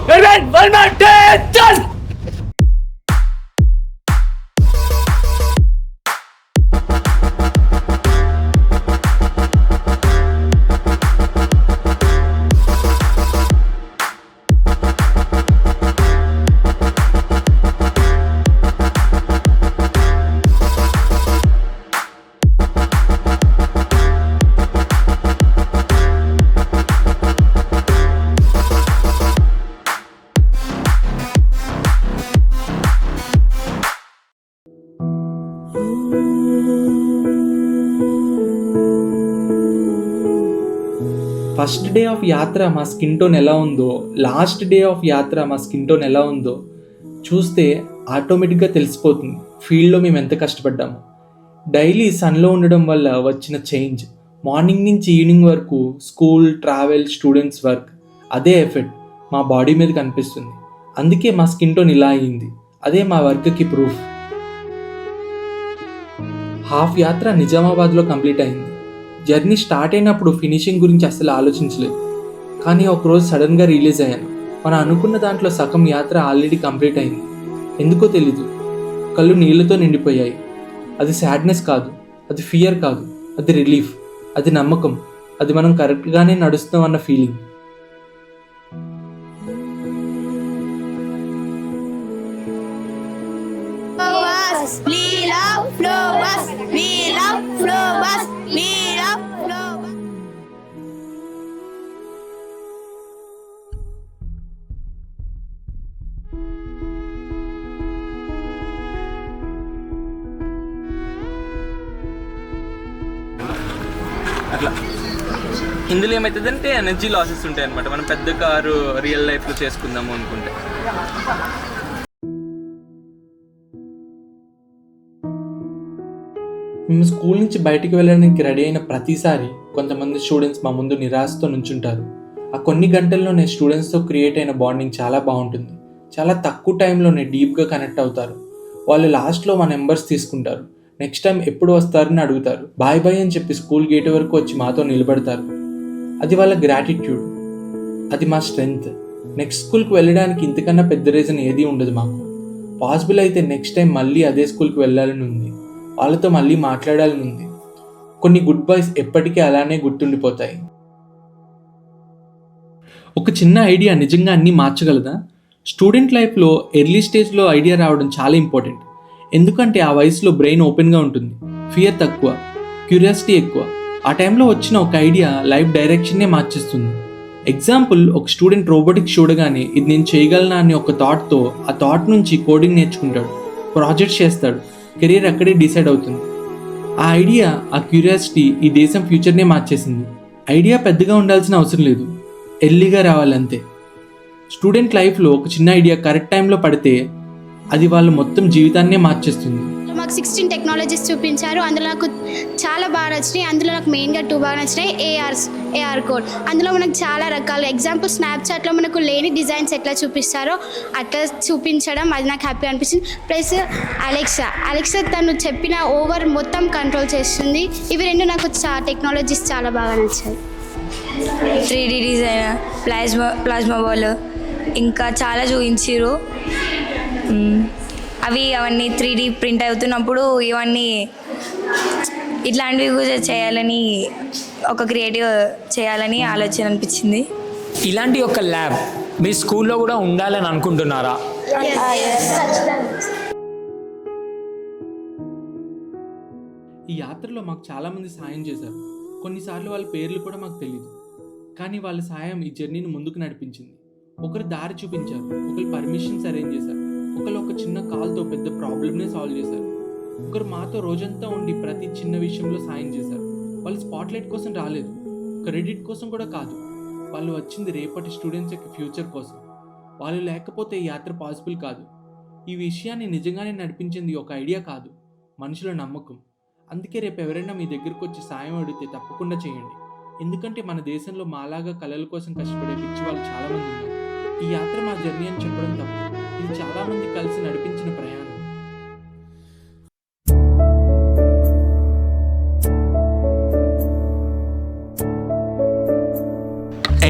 One man, done. First day of యాత్ర మా skin tone ఎలా ఉందో, లాస్ట్ డే ఆఫ్ యాత్ర మా స్కిన్ టోన్ ఎలా ఉందో చూస్తే ఆటోమేటిక్గా తెలిసిపోతుంది ఫీల్డ్లో మేము ఎంత కష్టపడ్డాము. డైలీ సన్లో ఉండడం వల్ల వచ్చిన చేంజ్, మార్నింగ్ నుంచి ఈవినింగ్ వరకు స్కూల్, ట్రావెల్, స్టూడెంట్స్ వర్క్, అదే ఎఫెక్ట్ మా బాడీ మీద కనిపిస్తుంది. అందుకే మా స్కిన్ టోన్ ఇలా అయ్యింది. అదే మా వర్క్కి ప్రూఫ్. హాఫ్ యాత్ర నిజామాబాద్లో కంప్లీట్ అయింది. జర్నీ స్టార్ట్ అయినప్పుడు ఫినిషింగ్ గురించి అసలు ఆలోచించలేదు. కానీ ఒకరోజు సడన్గా రిలీజ్ అయ్యాను. మనం అనుకున్న దాంట్లో సగం యాత్ర ఆల్రెడీ కంప్లీట్ అయింది. ఎందుకో తెలీదు, కళ్ళు నీళ్ళతో నిండిపోయాయి. అది సాడ్నెస్ కాదు, అది ఫియర్ కాదు, అది రిలీఫ్, అది నమ్మకం, అది మనం కరెక్ట్గానే నడుస్తాం అన్న ఫీలింగ్. అట్లా ఇందులో ఏమవుతుందంటే ఎనర్జీ లాసెస్ ఉంటాయి అనమాట. మనం పెద్ద కారు రియల్ లైఫ్లో చేసుకుందాము అనుకుంటే. మేము స్కూల్ నుంచి బయటికి వెళ్ళడానికి రెడీ అయిన ప్రతిసారి కొంతమంది స్టూడెంట్స్ మా ముందు నిరాశతో నుంచుంటారు. ఆ కొన్ని గంటల్లోనే స్టూడెంట్స్తో క్రియేట్ అయిన బాండింగ్ చాలా బాగుంటుంది. చాలా తక్కువ టైంలోనే డీప్గా కనెక్ట్ అవుతారు. వాళ్ళు లాస్ట్లో మా నెంబర్స్ తీసుకుంటారు. నెక్స్ట్ టైం ఎప్పుడు వస్తారని అడుగుతారు. బాయ్ బాయ్ అని చెప్పి స్కూల్ గేట్ వరకు వచ్చి మాతో నిలబడతారు. అది వాళ్ళ గ్రాటిట్యూడ్, అది మా స్ట్రెంగ్త్. నెక్స్ట్ స్కూల్కి వెళ్ళడానికి ఇంతకన్నా పెద్ద రీజన్ ఏది ఉండదు మాకు. పాసిబుల్ అయితే నెక్స్ట్ టైం మళ్ళీ అదే స్కూల్కి వెళ్ళాలని ఉంది, వాళ్ళతో మళ్ళీ మాట్లాడాలని ఉంది. కొన్ని గుడ్ బాయ్స్ ఎప్పటికీ అలానే గుర్తుండిపోతాయి. ఒక చిన్న ఐడియా నిజంగా అన్నీ మార్చగలదా? స్టూడెంట్ లైఫ్లో ఎర్లీ స్టేజ్లో ఐడియా రావడం చాలా ఇంపార్టెంట్. ఎందుకంటే ఆ వయసులో బ్రెయిన్ ఓపెన్గా ఉంటుంది, ఫియర్ తక్కువ, క్యూరియాసిటీ ఎక్కువ. ఆ టైంలో వచ్చిన ఒక ఐడియా లైఫ్ డైరెక్షన్నే మార్చేస్తుంది. ఎగ్జాంపుల్, ఒక స్టూడెంట్ రోబోటిక్స్ చూడగానే ఇది నేను చేయగలనా అని ఒక థాట్తో ఆ థాట్ నుంచి కోడింగ్ నేర్చుకుంటాడు, ప్రాజెక్ట్స్ చేస్తాడు, కెరీర్ అక్కడే డిసైడ్ అవుతుంది. ఆ ఐడియా, ఆ క్యూరియాసిటీ ఈ దేశం ఫ్యూచర్నే మార్చేసింది. ఐడియా పెద్దగా ఉండాల్సిన అవసరం లేదు, ఎర్లీగా రావాలంతే. స్టూడెంట్ లైఫ్లో ఒక చిన్న ఐడియా కరెక్ట్ టైంలో పడితే అది వాళ్ళ మొత్తం జీవితాన్నే మార్చేస్తుంది. మాకు 16 టెక్నాలజీస్ చూపించారు. అందులో నాకు చాలా బాగా నచ్చినాయి. అందులో నాకు మెయిన్గా 2 బాగా నచ్చినాయి. AR code. అందులో మనకు చాలా రకాల ఎగ్జాంపుల్, స్నాప్చాట్లో మనకు లేని డిజైన్స్ ఎట్లా చూపిస్తారో అట్లా చూపించడం, అది నాకు హ్యాపీ అనిపిస్తుంది. ప్లస్ అలెక్సా తను చెప్పిన ఓవర్ మొత్తం కంట్రోల్ చేస్తుంది. ఇవి రెండు నాకు టెక్నాలజీస్ చాలా బాగా నచ్చాయి. 3D డిజైన్, ప్లాస్మా బాల్, ఇంకా చాలా చూపించారు. అవన్నీ 3D ప్రింట్ అవుతున్నప్పుడు ఇవన్నీ ఇట్లాంటివి కూడా చేయాలని, ఒక క్రియేటివ్ చేయాలని ఆలోచన అనిపించింది. ఇలాంటి ఒక ల్యాబ్ మీ స్కూల్లో కూడా ఉండాలని అనుకుంటున్నారా? ఈ యాత్రలో మాకు చాలామంది సాయం చేశారు. కొన్నిసార్లు వాళ్ళ పేర్లు కూడా మాకు తెలియదు, కానీ వాళ్ళ సాయం ఈ జర్నీని ముందుకు నడిపించింది. ఒకరు దారి చూపించారు, ఒకరు పర్మిషన్స్ అరేంజ్ చేశారు, ఒకరు ఒక చిన్న కాల్తో పెద్ద ప్రాబ్లమ్నే సాల్వ్ చేశారు, ఒకరు మాతో రోజంతా ఉండి ప్రతి చిన్న విషయంలో సాయం చేశారు. వాళ్ళు స్పాట్లైట్ కోసం రాలేదు, క్రెడిట్ కోసం కూడా కాదు. వాళ్ళు వచ్చింది రేపటి స్టూడెంట్స్ యొక్క ఫ్యూచర్ కోసం. వాళ్ళు లేకపోతే ఈ యాత్ర పాసిబుల్ కాదు. ఈ విషయాన్ని నిజంగానే నడిపించింది ఒక ఐడియా కాదు, మనుషుల నమ్మకం. అందుకే రేపు ఎవరైనా మీ దగ్గరకు వచ్చి సాయం అడిగితే తప్పకుండా చేయండి. ఎందుకంటే మన దేశంలో మాలాగా కళల కోసం కష్టపడే పిచ్చి వాళ్ళు చాలామంది ఉన్నారు. ఈ యాత్ర మా జర్నీ అని చెప్పడం తప్పు, ఇది చాలామంది కలిసి నడిపించిన ప్రయాణం.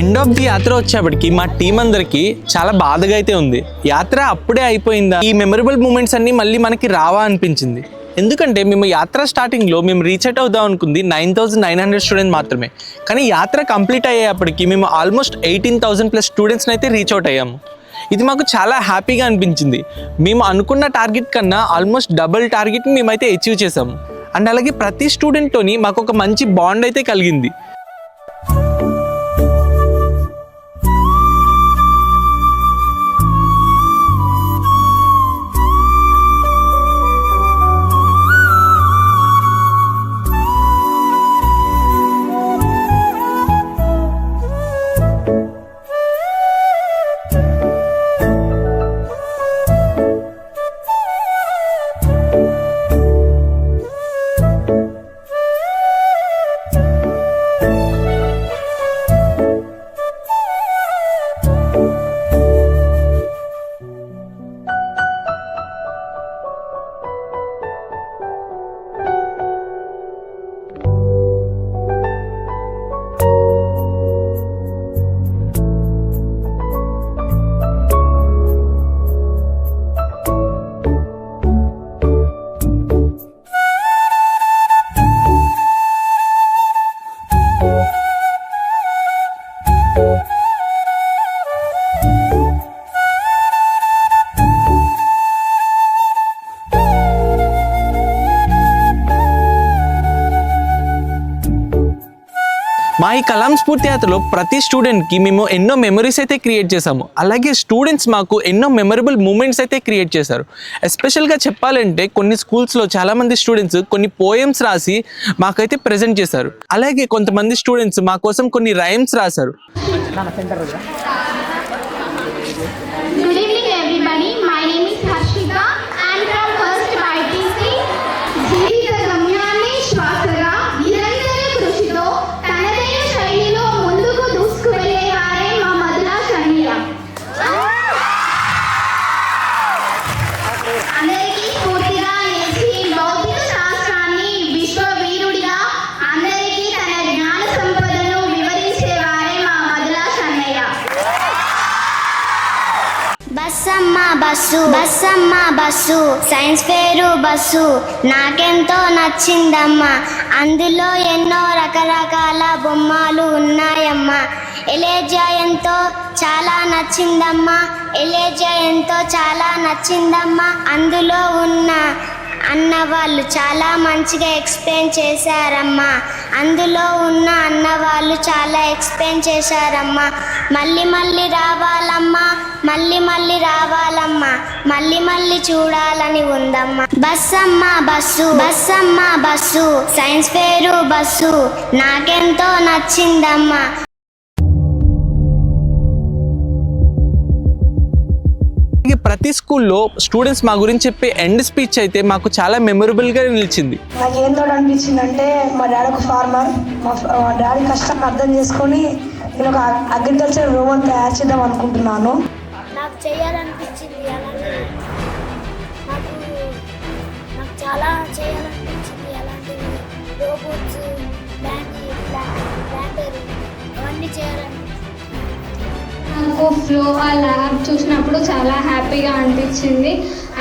ఎండ్ ఆఫ్ ది యాత్ర వచ్చేప్పటికి మా టీం అందరికి చాలా బాధగా అయితే ఉంది. యాత్ర అప్పుడే అయిపోయిందా, ఈ మెమరబుల్ మూమెంట్స్ అన్ని మళ్ళీ మనకి రావా అనిపించింది. ఎందుకంటే మేము యాత్ర స్టార్టింగ్లో మేము రీచ్ అవుట్ అవుదాం అనుకుంది 9,900 స్టూడెంట్స్ మాత్రమే. కానీ యాత్ర కంప్లీట్ అయ్యేప్పటికి మేము ఆల్మోస్ట్ 18,000+ స్టూడెంట్స్ని అయితే రీచ్ అవుట్ అయ్యాము. ఇది మాకు చాలా హ్యాపీగా అనిపించింది. మేము అనుకున్న టార్గెట్ కన్నా ఆల్మోస్ట్ డబుల్ టార్గెట్ని మేమైతే అచీవ్ చేసాము. అండ్ అలాగే ప్రతి స్టూడెంట్తోని మాకు ఒక మంచి బాండ్ అయితే కలిగింది. మా ఈ కలాం స్ఫూర్తి యాత్రలో ప్రతి స్టూడెంట్కి మేము ఎన్నో మెమరీస్ అయితే క్రియేట్ చేసాము. అలాగే స్టూడెంట్స్ మాకు ఎన్నో మెమరబుల్ మూమెంట్స్ అయితే క్రియేట్ చేశారు. ఎస్పెషల్గా చెప్పాలంటే కొన్ని స్కూల్స్లో చాలామంది స్టూడెంట్స్ కొన్ని పోయమ్స్ రాసి మాకైతే ప్రజెంట్ చేశారు. అలాగే కొంతమంది స్టూడెంట్స్ మా కోసం కొన్ని రైమ్స్ రాశారు. Good evening everybody, my name is Harshika and from first YTC జీవిత గమ్యాన్ని శ్వాసగా నిరంతర కృషితో తనదైన శైలిలో ముందుకు దూసుకువెళ్ళేవారే మా మధుల షణ్య. అందరికీ స్ఫూర్తిగా నిలిచి భౌతిక శాస్త్రాన్ని విశ్వవీరుడిగా అందరికీ తన జ్ఞాన సంపదను వివరించేవారే మా మధుల షణ్య. బస్సమ్మ బస్సు సైన్స్ ఫేరు బస్సు నాకెంతో నచ్చిందమ్మా. అందులో ఎన్నో రకరకాల బొమ్మలు ఉన్నాయమ్మా. ఎలేజా ఎంతో చాలా నచ్చిందమ్మా. అందులో ఉన్న అన్న వాళ్ళు చాలా మంచిగా ఎక్స్ప్లెయిన్ చేశారమ్మా. మళ్ళీ మళ్ళీ రావాలమ్మా, మళ్ళీ చూడాలని ఉందమ్మా. బస్సమ్మ బస్సు సైన్స్ ఫేరు బస్సు నాకెంతో నచ్చిందమ్మా. ప్రతి స్కూల్లో స్టూడెంట్స్ మా గురించి చెప్పే ఎండ్ స్పీచ్ అయితే మాకు చాలా మెమొరబుల్గా నిలిచింది. నాకు ఏంతో అనిపించింది అంటే మా డాడీ ఒక ఫార్మర్, మా డాడీ కష్టాన్ని అర్థం చేసుకొని నేను ఒక అగ్రికల్చర్ రోబోట్ తయారు చేద్దాం అనుకుంటున్నాను. నాకు చేయాలనిపించింది, అలాగే నాకు చాలా చేయాలనిపించింది. అలాంటివి రోబోట్స్, ప్లాంటర్ అవన్నీ చేయాలనిపించింది. నాకు ఫ్లో ఆ ల్యాబ్ చూసినప్పుడు చాలా హ్యాపీగా అనిపించింది.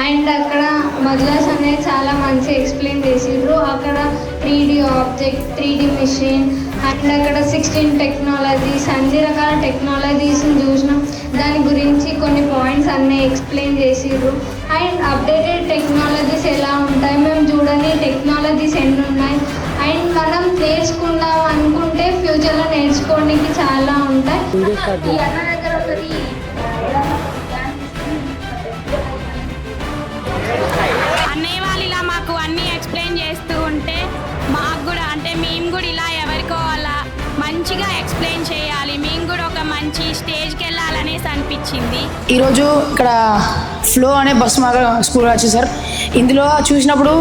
అండ్ అక్కడ మద్లాస్ అనేది చాలా మంచిగా ఎక్స్ప్లెయిన్ చేసిండ్రు. అక్కడ 3D object, 3D machine and అక్కడ 16 టెక్నాలజీస్, అన్ని రకాల టెక్నాలజీస్ని చూసినాం. దాని గురించి కొన్ని పాయింట్స్ అన్నీ ఎక్స్ప్లెయిన్ చేసిండ్రు. అండ్ అప్డేటెడ్ టెక్నాలజీస్ ఎలా ఉంటాయి, మేము చూడని టెక్నాలజీస్ ఎన్ని ఉన్నాయి. అండ్ మనం నేర్చుకుందాం అనుకుంటే ఫ్యూచర్లో నేర్చుకోవడానికి చాలా ఉంటాయి. ఈ అన్న దగ్గర ఒకటి అన్నయ్య వాళ్ళు ఇలా మాకు అన్నీ ఎక్స్ప్లెయిన్ చేస్తూ ఉంటే మాకు కూడా అంటే మేము కూడా ఇలా ఎవరికో అలా మంచిగా ఎక్స్ప్లెయిన్ చేయాలి, మేము కూడా ఒక మంచి స్టేజ్కి వెళ్ళాలనేసి అనిపించింది. ఈరోజు ఇక్కడ ఫ్లో అనే బస్సు మాకు స్కూల్ వచ్చేది సార్. ఇందులో చూసినప్పుడు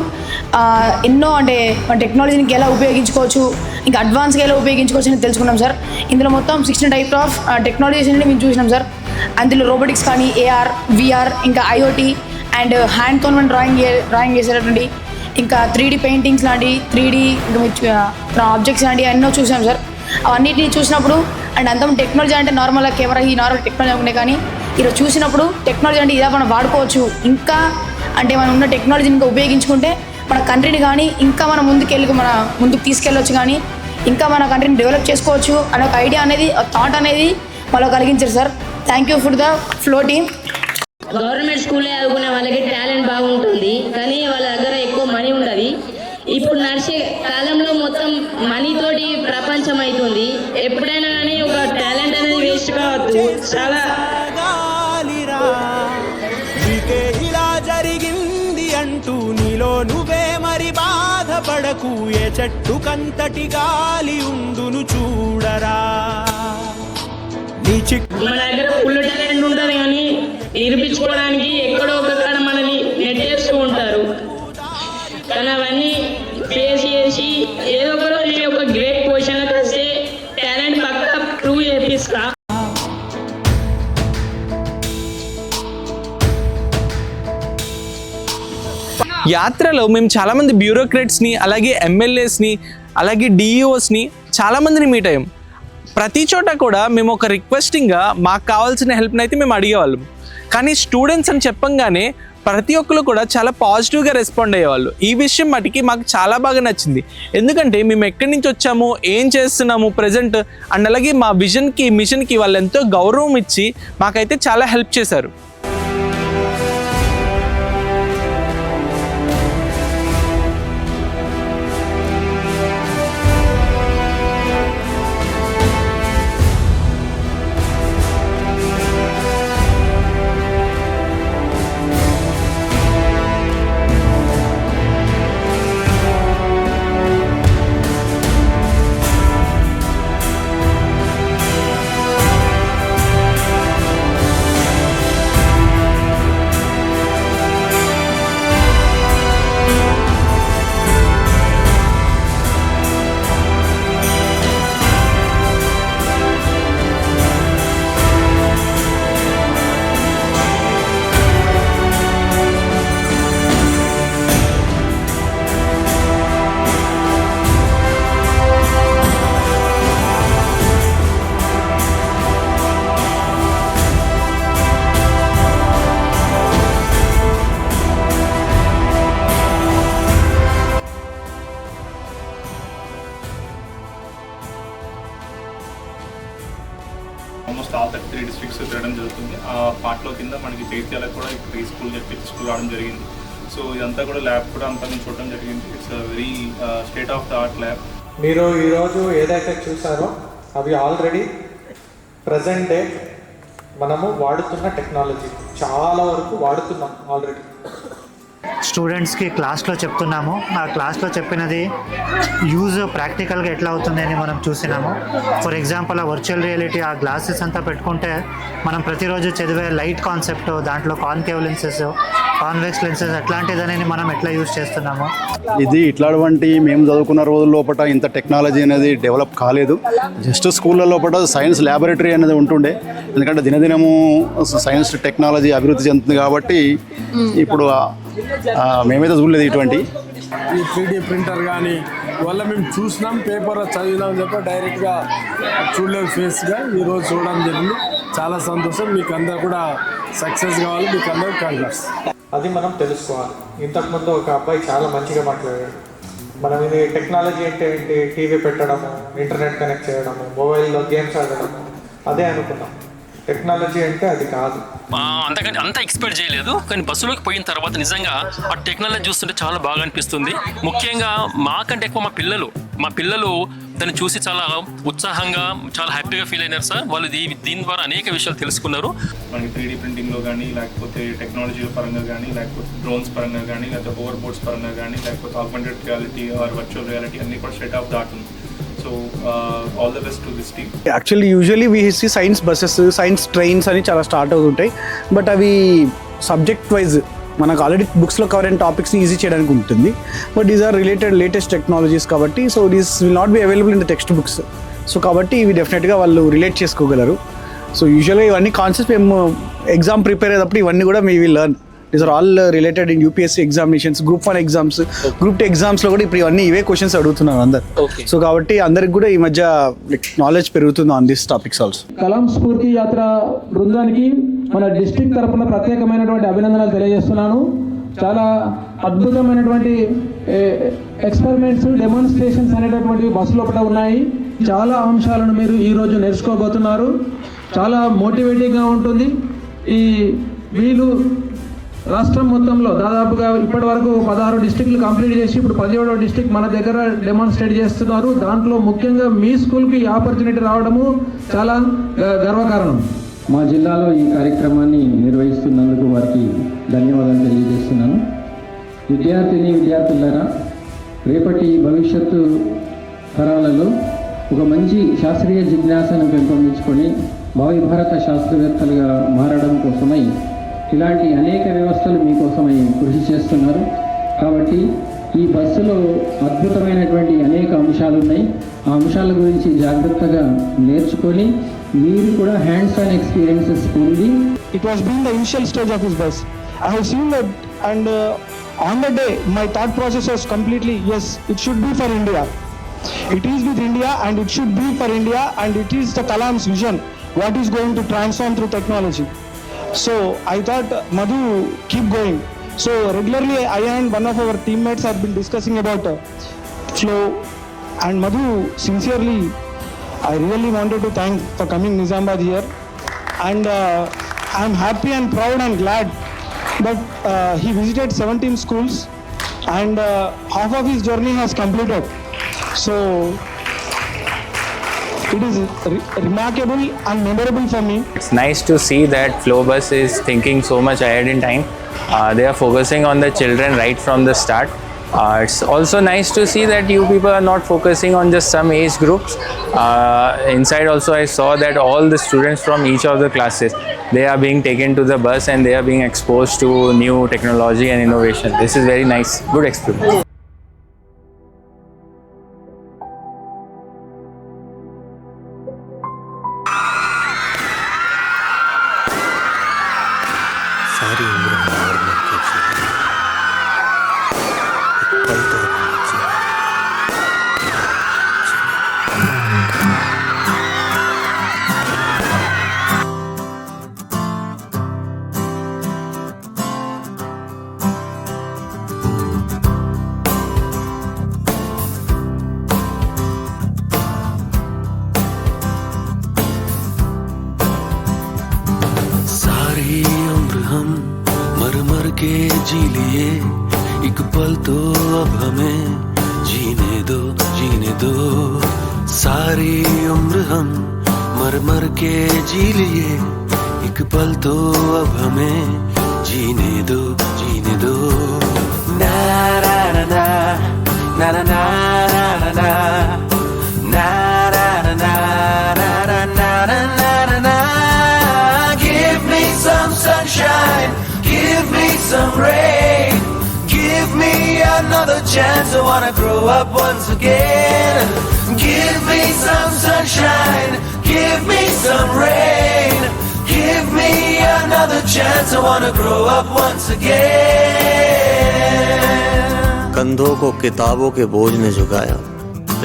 ఎన్నో అంటే టెక్నాలజీని ఎలా ఉపయోగించుకోవచ్చు, ఇంకా అడ్వాన్స్గా ఎలా ఉపయోగించుకోవచ్చు అని తెలుసుకున్నాం సార్. ఇందులో మొత్తం 16 టైప్స్ ఆఫ్ టెక్నాలజీస్ అని మేము చూసినాం సార్. అందులో రోబోటిక్స్ కానీ, AR, VR, ఇంకా IoT అండ్ హ్యాండ్తో మనం డ్రాయింగ్ చేసేటటువంటి ఇంకా 3D పెయింటింగ్స్ లాంటి 3D ఆబ్జెక్ట్స్ లాంటివి ఎన్నో చూసాం సార్. అవన్నిటిని చూసినప్పుడు అండ్ అంత టెక్నాలజీ అంటే నార్మల్గా కెమెరా ఈ నార్మల్ టెక్నాలజీ అనుకునే కానీ ఈరోజు చూసినప్పుడు టెక్నాలజీ అంటే ఇలా మనం వాడుకోవచ్చు, ఇంకా అంటే మనం ఉన్న టెక్నాలజీని ఇంకా ఉపయోగించుకుంటే మన కంట్రీని కానీ ఇంకా మనం ముందుకు తీసుకెళ్ళవచ్చు, కానీ ఇంకా మన కంట్రీని డెవలప్ చేసుకోవచ్చు అనే ఒక ఐడియా అనేది, థాట్ అనేది మాలో కలిగించారు sir. Thank you for the flow team. Government స్కూల్లో చదువుకునే వాళ్ళకి టాలెంట్ బాగుంటుంది, కానీ వాళ్ళ దగ్గర ఎక్కువ మనీ ఉండదు. ఇప్పుడు నడిచే కాలంలో మొత్తం మనీతోటి ప్రపంచం అవుతుంది. ఎప్పుడైనా కానీ ఒక టాలెంట్ అనేది వేస్ట్ కావద్దు. చాలా ఇలా జరిగింది అంటూ నీలో నువ్వే మరి బాధపడకు, ఏ చెట్టు కంతటి గాలి ఉండును చూడరా. మన దగ్గర ఫుల్ టాలెంట్ ఉంటుంది, కానీ నిరూపించుకోవడానికి ఎక్కడో ఒక కాడ మనని నెట్టేస్తూ ఉంటారు. కానీ అవన్నీ ఫేస్ చేసి ఏదో ఒక రోజు ఒక గ్రేట్ పొజిషన్కి వస్తే టాలెంట్ పక్కా ప్రూవ్ చేపిస్తా. యాత్రలో మేము చాలామంది బ్యూరోక్రాట్స్ని, అలాగే ఎమ్మెల్యేస్ని, అలాగే డిఈఓస్ని చాలామందిని మీట్ అయ్యాం. ప్రతి చోట కూడా మేము ఒక రిక్వెస్టింగ్గా మాకు కావాల్సిన హెల్ప్ని అయితే మేము అడిగేవాళ్ళం. కానీ స్టూడెంట్స్ అని చెప్పంగానే ప్రతి ఒక్కరు కూడా చాలా పాజిటివ్గా రెస్పాండ్ అయ్యేవాళ్ళు. ఈ విషయం మటుకి మాకు చాలా బాగా నచ్చింది. ఎందుకంటే మేము ఎక్కడి నుంచి వచ్చాము, ఏం చేస్తున్నాము ప్రజెంట్ అండ్ అలాగే మా విజన్కి, మిషన్కి వాళ్ళు ఎంతో గౌరవం ఇచ్చి మాకైతే చాలా హెల్ప్ చేశారు. ఆల్మోస్ట్ ఆల్ 33 డిస్ట్రిక్ట్స్ తిరగడం జరుగుతుంది. ఆ పార్ట్లో కింద మనకి జైత్యాలకు కూడా ఇక్కడ ఈ స్కూల్ రావడం జరిగింది. సో ఇదంతా కూడా ల్యాబ్ కూడా అంతా నేను చూడడం జరిగింది. It's very state of the art lab. మీరు ఈరోజు ఏదైతే చూసారో అవి ఆల్రెడీ ప్రజెంట్ డే మనము వాడుతున్న టెక్నాలజీ, చాలా వరకు వాడుతున్నాం ఆల్రెడీ. స్టూడెంట్స్కి క్లాస్లో చెప్తున్నాము. ఆ క్లాస్లో చెప్పినది యూజ్ ప్రాక్టికల్గా ఎట్లా అవుతుంది అని మనం చూసినాము. ఫర్ ఎగ్జాంపుల్ ఆ వర్చువల్ రియాలిటీ, ఆ గ్లాసెస్ అంతా పెట్టుకుంటే మనం ప్రతిరోజు చదివే లైట్ కాన్సెప్ట్, దాంట్లో కాన్కేవ్ లెన్సెస్, కాన్వెక్స్ లెన్సెస్ అట్లాంటిదని మనం ఎట్లా యూజ్ చేస్తున్నాము. ఇది ఇట్లాంటి మేము చదువుకున్న రోజుల లోపల ఇంత టెక్నాలజీ అనేది డెవలప్ కాలేదు. జస్ట్ స్కూళ్ళ లోపల సైన్స్ ల్యాబొరేటరీ అనేది ఉంటుండే. ఎందుకంటే దినదినము సైన్స్ టెక్నాలజీ అభివృద్ధి చెందుతుంది కాబట్టి ఇప్పుడు మేమైతే చూడలేదు ఇటువంటి. ఈ 3D ప్రింటర్ కానీ వల్ల మేము చూసినాం, పేపర్లో చదివినాం చెప్పి డైరెక్ట్గా చూడలేదు ఫేస్గా. ఈరోజు చూడడం జరిగింది. చాలా సంతోషం. మీకు అందరూ కూడా సక్సెస్ కావాలి. మీకు అందరూ కంగ్రాట్స్. అది మనం తెలుసుకోవాలి. ఇంతకుముందు ఒక అబ్బాయి చాలా మంచిగా మాట్లాడాడు. మనం ఇది టెక్నాలజీ అంటే ఏంటి, టీవీ పెట్టడము, ఇంటర్నెట్ కనెక్ట్ చేయడము, మొబైల్లో గేమ్స్ ఆడడము, అదే అనుకున్నాం. టెక్నాలజీ అంటే అది కాదు. అంతకంటే అంత ఎక్స్పెక్ట్ చేయలేదు. కానీ బస్సులోకి పోయిన తర్వాత నిజంగా ఆ టెక్నాలజీ చూస్తుంటే చాలా బాగా అనిపిస్తుంది. ముఖ్యంగా మాకంటే ఎక్కువ మా పిల్లలు దాన్ని చూసి చాలా ఉత్సాహంగా, చాలా హ్యాపీగా ఫీల్ అయినారు సార్. వాళ్ళు దీని ద్వారా అనేక విషయాలు తెలుసుకున్నారు. మనకి 3D ప్రింటింగ్లో కానీ, లేకపోతే టెక్నాలజీ పరంగా కానీ, లేకపోతే డ్రోన్స్ పరంగా కానీ, లేకపోతే ఓవర్ బోర్డ్స్ పరంగా కానీ, లేకపోతే augmented reality are virtual reality అన్నీ కూడా స్టేట్ ఆఫ్ ద ఆర్ట్ ఉంది. So all the best to this team. Actually usually we see science buses, science trains అని చాలా స్టార్ట్ అవుతుంటాయి. బట్ అవి సబ్జెక్ట్ వైజ్ మనకు ఆల్రెడీ బుక్స్లో కవర్ అయిన టాపిక్స్ని ఈజీ చేయడానికి ఉంటుంది. But these are related latest technologies కాబట్టి so these will not be available in the text books. So కాబట్టి ఇవి డెఫినెట్గా వాళ్ళు రిలేట్ చేసుకోగలరు. సో యూజువల్గా ఇవన్నీ కాన్సెప్ట్స్ మేము ఎగ్జామ్ ప్రిపేర్ అయ్యేటప్పుడు ఇవన్నీ కూడా మీ will learn these are all related in UPSC examinations, group 1 exams, group 2 ఎగ్జామ్స్లో కూడా ఇప్పుడు ఇవన్నీ ఇవే క్వశ్చన్స్ అడుగుతున్నారు అందరు. సో కాబట్టి అందరికి కూడా ఈ మధ్య నాలెడ్జ్ పెరుగుతుంది on this topics also. Kalam స్ఫూర్తి యాత్ర బృందానికి మన డిస్ట్రిక్ట్ తరఫున ప్రత్యేకమైనటువంటి అభినందనలు తెలియజేస్తున్నాను. చాలా అద్భుతమైనటువంటి ఎక్స్పెరిమెంట్స్, డెమాన్స్ట్రేషన్స్ అనేటటువంటివి బస్సు లోపల ఉన్నాయి. చాలా అంశాలను మీరు ఈరోజు నేర్చుకోబోతున్నారు. చాలా మోటివేటింగ్గా ఉంటుంది. వీళ్ళు రాష్ట్రం మొత్తంలో దాదాపుగా ఇప్పటి వరకు 16 డిస్ట్రిక్ట్లు కంప్లీట్ చేసి ఇప్పుడు 17వ డిస్ట్రిక్ట్ మన దగ్గర డెమాన్స్ట్రేట్ చేస్తున్నారు. దాంట్లో ముఖ్యంగా మీ స్కూల్కి ఈ ఆపర్చునిటీ రావడము చాలా గర్వకారణం. మా జిల్లాలో ఈ కార్యక్రమాన్ని నిర్వహిస్తున్నందుకు వారికి ధన్యవాదాలు తెలియజేస్తున్నాను. విద్యార్థులారా, రేపటి భవిష్యత్తు తరాలలో ఒక మంచి శాస్త్రీయ జిజ్ఞాసను పెంపొందించుకొని భావి భారత శాస్త్రవేత్తలుగా మారడం కోసమై ఇలాంటి అనేక వ్యవస్థలు మీకోసమై కృషి చేస్తున్నారు. కాబట్టి ఈ బస్సులో అద్భుతమైనటువంటి అనేక అంశాలు ఉన్నాయి. ఆ అంశాల గురించి జాగ్రత్తగా నేర్చుకొని మీరు కూడా హ్యాండ్స్ ఆన్ ఎక్స్పీరియన్సెస్ పొంది. It was been the initial stage of his bus. I have seen that, and on the day my thought process was completely, yes, it should be for India. It is with India and it should be for India, and it is the Kalam's vision what is going to transform through technology. So I thought, Madhu, keep going. So regularly I and one of our teammates have been discussing about flow, and Madhu, sincerely I really wanted to thank for coming Nizamabad here, and I'm happy and proud and glad that he visited 17 schools and half of his journey has completed. So it is remarkable and memorable for me. It's nice to see that Flowbus is thinking so much ahead in time. They are focusing on the children right from the start. It's also nice to see that you people are not focusing on just some age groups. Inside also I saw that all the students from each of the classes, they are being taken to the bus and they are being exposed to new technology and innovation. This is very nice, good experience. सारी उम्र मार मर के जीना, एक पल तो अपना जीना। सारी उम्र हम मर मर के जी लिए, एक पल तो अब हमें जीने दो, जीने दो। सारी उम्र हम मर मर के जी लिए, एक पल तो अब हमें जीने दो, जीने दो। ना ना ना ना ना ना ना ना ना ना ना ना ना ना ना। Give me some sunshine, give me some rain, give me another chance, I wanna grow up once again. Give me some sunshine, give me some rain, give me another chance, I wanna grow up once again. कंधों को किताबों के बोझ ने झुकाया,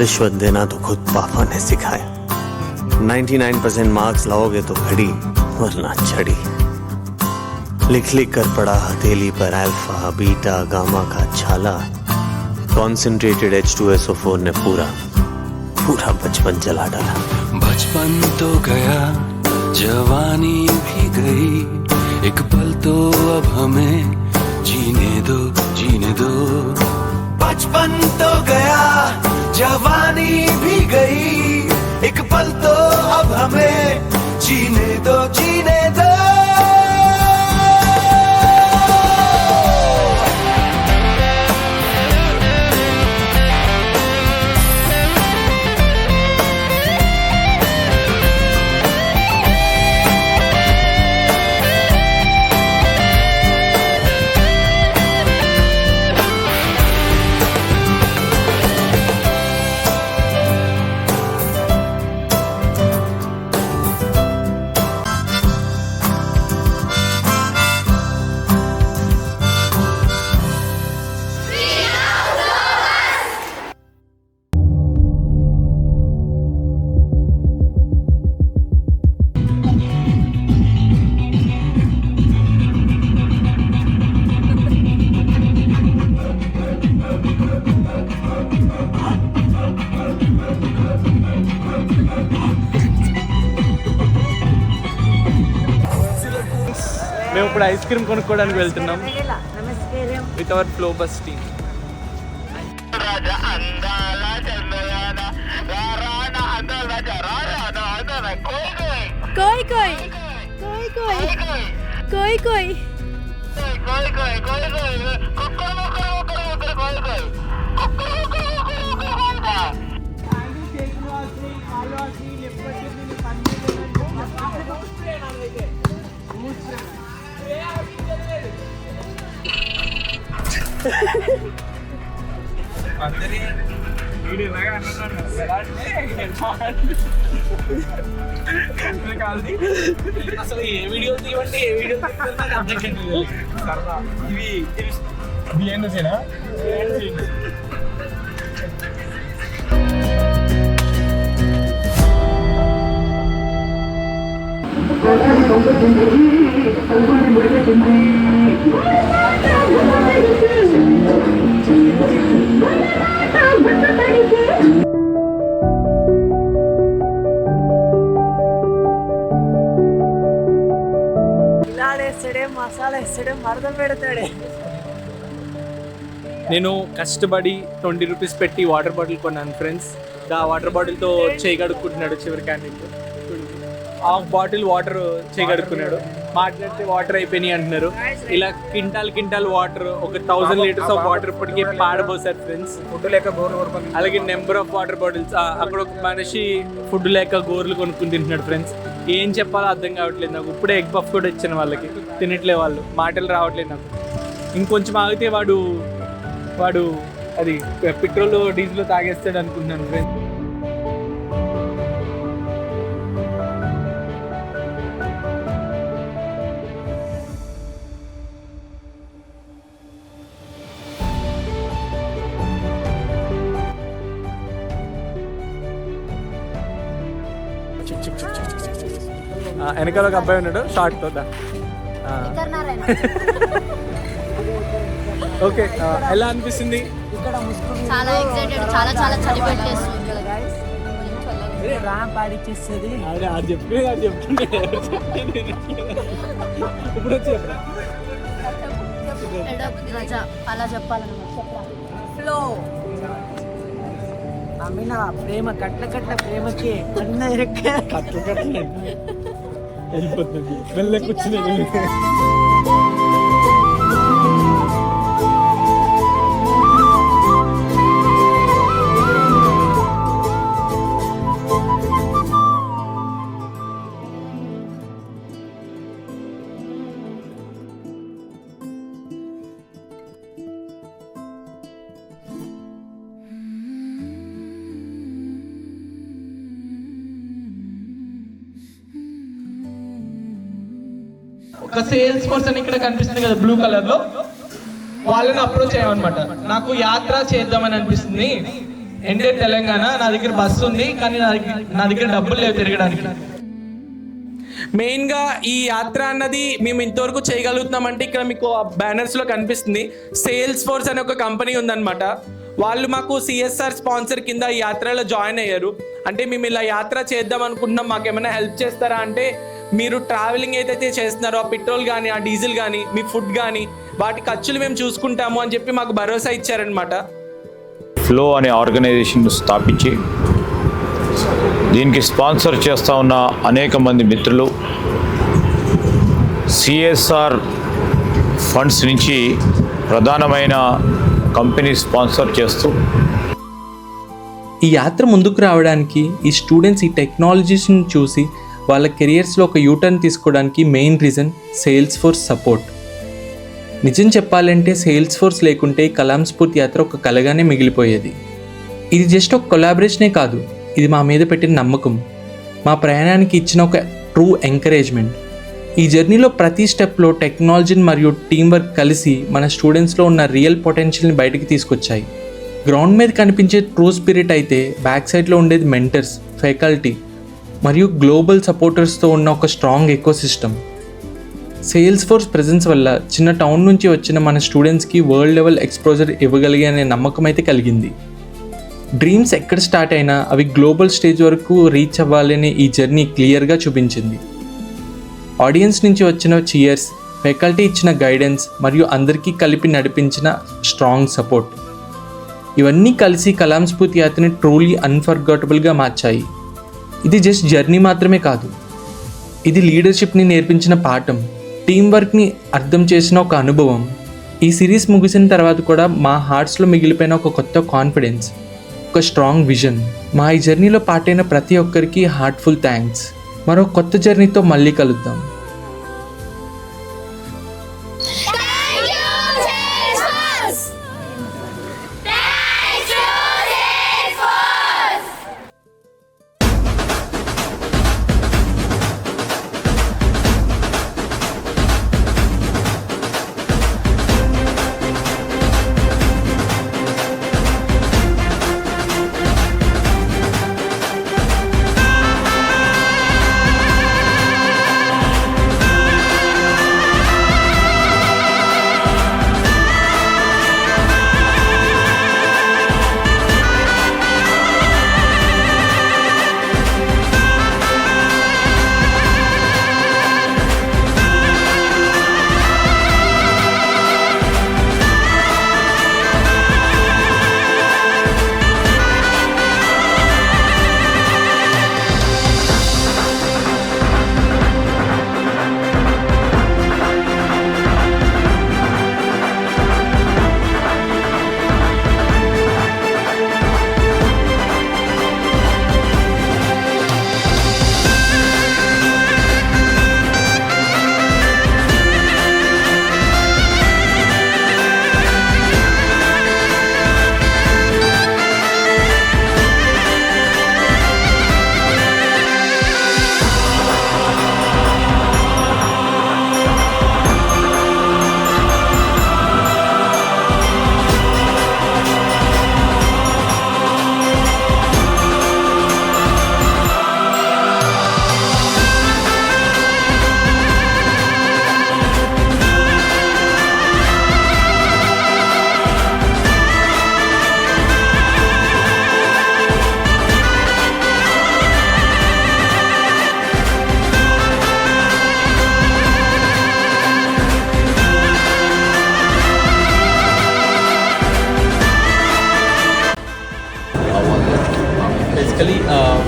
रिश्वत देना तो खुद पापा ने सिखाया। 99% मार्क्स लाओगे तो घड़ी वरना छड़ी, लिख लिख कर पड़ा हथेली पर अल्फा बीटा गामा का छाला। कॉन्सेंट्रेटेड H2SO4 ने पूरा पूरा बचपन जला डाला। बचपन तो गया, जवानी भी गई, एक पल तो अब हमें जीने दो, जीने दो। बचपन तो गया, जवानी भी गई, एक पल तो अब हमें जीने दो, जीने दो। మేము ఇప్పుడు ఐస్ క్రీమ్ కొనుక్కోవడానికి వెళ్తున్నాం with our flow bus team. కోయ్ కోయ్ కోయ్ కోయ్ కోయ్ కోయ్ అసలు ఏ వీడియో తీయమంటే ఏ వీడియో బిఎన్ఎస్ఏనా? మసాలా వేస్తాడే మరద పెడతాడే. నేను కష్టపడి 20 రూపీస్ పెట్టి వాటర్ బాటిల్ కొన్నాను ఫ్రెండ్స్. ఆ వాటర్ బాటిల్తో చేయగడుక్కుంటున్నాడు చివరి క్యాండిడేట్. హాఫ్ బాటిల్ వాటర్ చేయగడుక్కున్నాడు. మాట్లాడితే వాటర్ అయిపోయినాయి అంటున్నారు. ఇలా కింటాల్ వాటర్, ఒక 1000 లీటర్స్ ఆఫ్ వాటర్ ఇప్పటికే పాడబోసారు ఫ్రెండ్స్. ఫుడ్ లేక గోర్లు, అలాగే నెంబర్ ఆఫ్ వాటర్ బాటిల్స్. అక్కడ ఒక మనిషి ఫుడ్ లేక గోర్లు కొనుక్కుని తింటున్నాడు ఫ్రెండ్స్. ఏం చెప్పాలో అర్థం కావట్లేదు నాకు. ఇప్పుడే ఎగ్ పఫ్ కూడా ఇచ్చాను వాళ్ళకి, తినట్లే వాళ్ళు, మాటలు రావట్లేదు నాకు. ఇంకొంచెం ఆగితే వాడు అది పెట్రోల్ డీజిల్ తాగేస్తాడు అనుకుంటున్నాను ఫ్రెండ్స్. వెనకాల ఒక అబ్బాయి ఉన్నాడు షార్ట్తో. ఓకే, ఎలా అనిపిస్తుంది? చాలా ఎక్సైటెడ్, చాలా చాలా చలి పెట్టేస్తుంది. ర్యాంప్ ఆడిచ్చేస్తుంది. ఇప్పుడు వచ్చి అలా చెప్పాలన్నమాట. ఫ్లో అమ్మిన ప్రేమ కట్ల ప్రేమకి కట్ల వెళ్ళిపోతుంది. వెళ్ళే కూర్చుని ఒక సేల్స్ పర్సన్ ఇక్కడ కనిపిస్తుంది కదా బ్లూ కలర్ లో, వాళ్ళని అప్రోచ్ అయ్యామన్నమాట. నాకు యాత్ర చేద్దామని అనిపిస్తుంది. ఎండే తెలంగాణ, నా దగ్గర బస్సు ఉంది కానీ నా దగ్గర డబ్బులు లేవు తిరగడానికి. మెయిన్గా ఈ యాత్ర అన్నది మేము ఇంతవరకు చేయగలుగుతున్నామంటే ఇక్కడ మీకు బ్యానర్స్లో కనిపిస్తుంది సేల్స్ ఫోర్స్ అనే ఒక కంపెనీ ఉందన్నమాట. వాళ్ళు మాకు సిఎస్ఆర్ స్పాన్సర్ కింద ఈ యాత్రలో జాయిన్ అయ్యారు. అంటే మేము ఇలా యాత్ర చేద్దాం అనుకుంటున్నాం, మాకు ఏమైనా హెల్ప్ చేస్తారా అంటే, మీరు ట్రావెలింగ్ ఏదైతే చేస్తున్నారో ఆ పెట్రోల్ కానీ ఆ డీజిల్ కానీ మీ ఫుడ్ కానీ వాటి ఖర్చులు మేము చూసుకుంటాము అని చెప్పి మాకు భరోసా ఇచ్చారనమాట. ఫ్లో అనే ఆర్గనైజేషన్ స్థాపించి దీనికి స్పాన్సర్ చేస్తూ ఉన్న అనేక మంది మిత్రులు సిఎస్ఆర్ ఫండ్స్ నుంచి ప్రధానమైన కంపెనీ స్పాన్సర్ చేస్తూ ఈ యాత్ర ముందుకు రావడానికి ఈ స్టూడెంట్స్ ఈ టెక్నాలజీస్ని చూసి వాళ్ళ కెరియర్స్లో ఒక యూటర్న్ తీసుకోవడానికి main reason sales force support. నిజం చెప్పాలంటే సేల్స్ ఫోర్స్ లేకుంటే కలాం స్ఫూర్తి యాత్ర ఒక కలగానే మిగిలిపోయేది. ఇది జస్ట్ ఒక కొలాబరేషనే కాదు, ఇది మా మీద పెట్టిన నమ్మకం, మా ప్రయాణానికి ఇచ్చిన ఒక ట్రూ ఎంకరేజ్మెంట్. ఈ జర్నీలో ప్రతి స్టెప్లో టెక్నాలజీని మరియు టీం వర్క్ కలిసి మన స్టూడెంట్స్లో ఉన్న రియల్ పొటెన్షియల్ని బయటకు తీసుకొచ్చాయి. గ్రౌండ్ మీద కనిపించే ట్రూ స్పిరిట్ అయితే బ్యాక్ సైడ్లో ఉండేది మెంటర్స్, ఫ్యాకల్టీ మరియు గ్లోబల్ సపోర్టర్స్తో ఉన్న ఒక strong ecosystem. Sales force presence వల్ల చిన్న టౌన్ నుంచి వచ్చిన మన స్టూడెంట్స్కి వరల్డ్ లెవెల్ ఎక్స్పోజర్ ఇవ్వగలిగే అనే నమ్మకం అయితే కలిగింది. డ్రీమ్స్ ఎక్కడ స్టార్ట్ అయినా అవి గ్లోబల్ స్టేజ్ వరకు రీచ్ అవ్వాలని ఈ జర్నీ క్లియర్గా చూపించింది. ఆడియన్స్ నుంచి వచ్చిన చీయర్స్, ఫ్యాకల్టీ ఇచ్చిన గైడెన్స్ మరియు అందరికీ కలిపి నడిపించిన స్ట్రాంగ్ సపోర్ట్, ఇవన్నీ కలిసి కలాం స్ఫూర్తి యాత్రని ట్రూలీ అన్ఫర్గటబుల్గా మార్చాయి. ఇది జస్ట్ జర్నీ మాత్రమే కాదు, ఇది లీడర్షిప్ని నేర్పించిన పాఠం, టీం వర్క్ని అర్థం చేసిన ఒక అనుభవం. ఈ సిరీస్ ముగిసిన తర్వాత కూడా మా హార్ట్స్లో మిగిలిపోయిన ఒక కొత్త కాన్ఫిడెన్స్, ఒక స్ట్రాంగ్ విజన్. మా ఈ జర్నీలో పార్ట్ అయిన ప్రతి ఒక్కరికి హార్ట్ఫుల్ థ్యాంక్స్. మరో కొత్త జర్నీతో మళ్ళీ కలుద్దాం.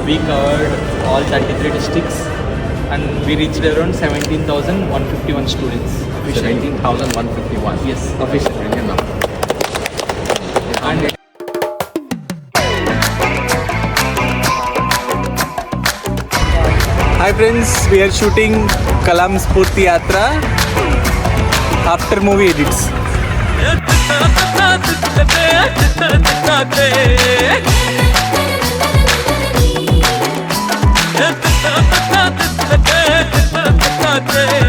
We covered all 33 districts and we reached around 17,151 students. 17,151? Yes. Official Indian number. And Hi friends, we are shooting Kalam Spurti Yatra after movie edits. Hey!